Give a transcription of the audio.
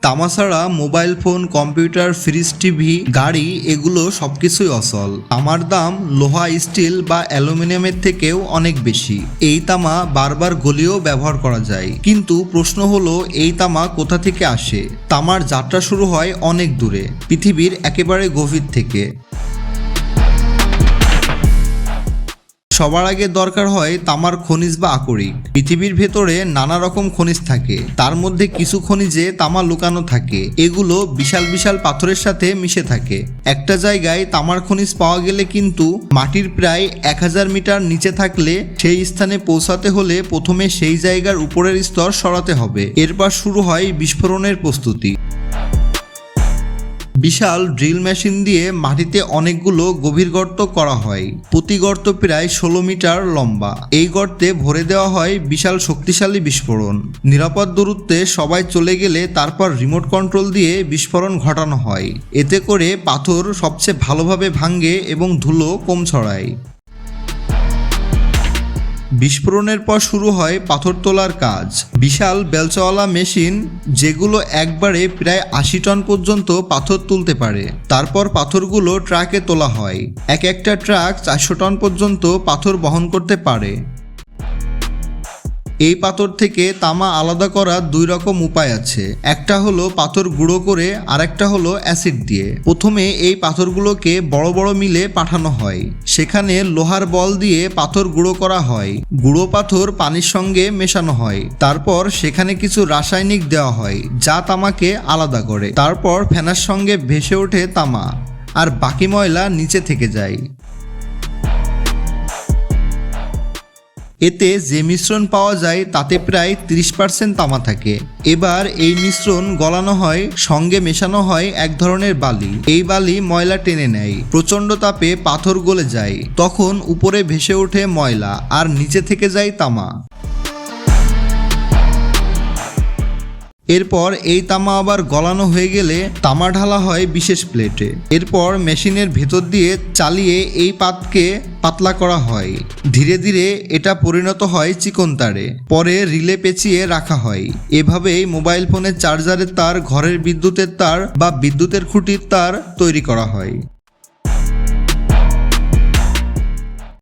তামা ছাড়া mobile phone, computer, fridge, TV, গাড়ি এগুলো সবকিছুই অচল। তামার দাম লোহা, স্টিল বা অ্যালুমিনিয়ামের থেকেও অনেক বেশি। এই তামা বারবার গলিয়েও ব্যবহার করা যায়, কিন্তু প্রশ্ন হলো এই তামা কোথা থেকে আসে? তামার যাত্রা শুরু হয় অনেক দূরে, পৃথিবীর একেবারে গভীর থেকে। সবার আগে দরকার হয় তামার খনিজ বা আকরিক। পৃথিবীর ভেতরে নানা রকম খনিজ থাকে, তার মধ্যে কিছু খনিজে তামা লুকানো থাকে। এগুলো বিশাল বিশাল পাথরের সাথে মিশে থাকে। একটা জায়গায় তামার খনিজ পাওয়া গেলে কিন্তু মাটির প্রায় 1000 মিটার নিচে থাকলে সেই স্থানে পৌঁছাতে হলে প্রথমে সেই জায়গার উপরের স্তর সরাতে হবে। এরপর শুরু হয় বিস্ফোরণের প্রস্তুতি। বিশাল ড্রিল মেশিন দিয়ে মাটিতে অনেকগুলো গভীর গর্ত করা হয়। প্রতি গর্ত প্রায় 16 মিটার লম্বা। এই গর্তে ভরে দেওয়া হয় বিশাল শক্তিশালী বিস্ফোরণ। নিরাপদ দূরত্বে সবাই চলে গেলে তারপর রিমোট কন্ট্রোল দিয়ে বিস্ফোরণ ঘটানো হয়। এতে করে পাথর সবচেয়ে ভালোভাবে ভাঙে এবং ধুলো কম ছড়ায়। বিস্ফোরণের পর শুরু হয় পাথর তোলার কাজ। বিশাল বেলচাওয়ালা মেশিন, যেগুলো একবারে প্রায় 80 টন পর্যন্ত পাথর তুলতে পারে। তারপর পাথরগুলো ট্রাকে তোলা হয়। একটা ট্রাক 400 টন পর্যন্ত পাথর বহন করতে পারে। এই পাথর থেকে তামা আলাদা করার 2 রকম উপায় আছে। একটা হলো পাথর গুঁড়ো করে, আর একটা হলো অ্যাসিড দিয়ে। প্রথমে এই পাথরগুলোকে বড় বড় মিলে পাঠানো হয়। সেখানে লোহার বল দিয়ে পাথর গুঁড়ো করা হয়। গুঁড়ো পাথর পানির সঙ্গে মেশানো হয়। তারপর সেখানে কিছু রাসায়নিক দেওয়া হয় যা তামাকে আলাদা করে। তারপর ফেনার সঙ্গে ভেসে ওঠে তামা, আর বাকি ময়লা নিচে থেকে যায়। এতে যে মিশ্রণ পাওয়া যায় তাতে প্রায় 30% তামা থাকে। এবার এই মিশ্রণ গলানো হয়, সঙ্গে মেশানো হয় এক ধরনের বালি। এই বালি ময়লা টেনে নেয়। প্রচণ্ড তাপে পাথর গলে যায়। তখন উপরে ভেসে ওঠে ময়লা, আর নিচে থেকে যায় তামা। এরপর এই তামা আবার গলানো হয়ে গেলে তামা ঢালা হয় বিশেষ প্লেটে। এরপর মেশিনের ভেতর দিয়ে চালিয়ে এই পাতকে পাতলা করা হয়। ধীরে ধীরে এটা পরিণত হয় চিকন তারে। পরে রিলে পেঁচিয়ে রাখা হয়। এভাবেই মোবাইল ফোনের চার্জারের তার, ঘরের বিদ্যুতের তার বা বিদ্যুতের খুঁটির তার তৈরি করা হয়।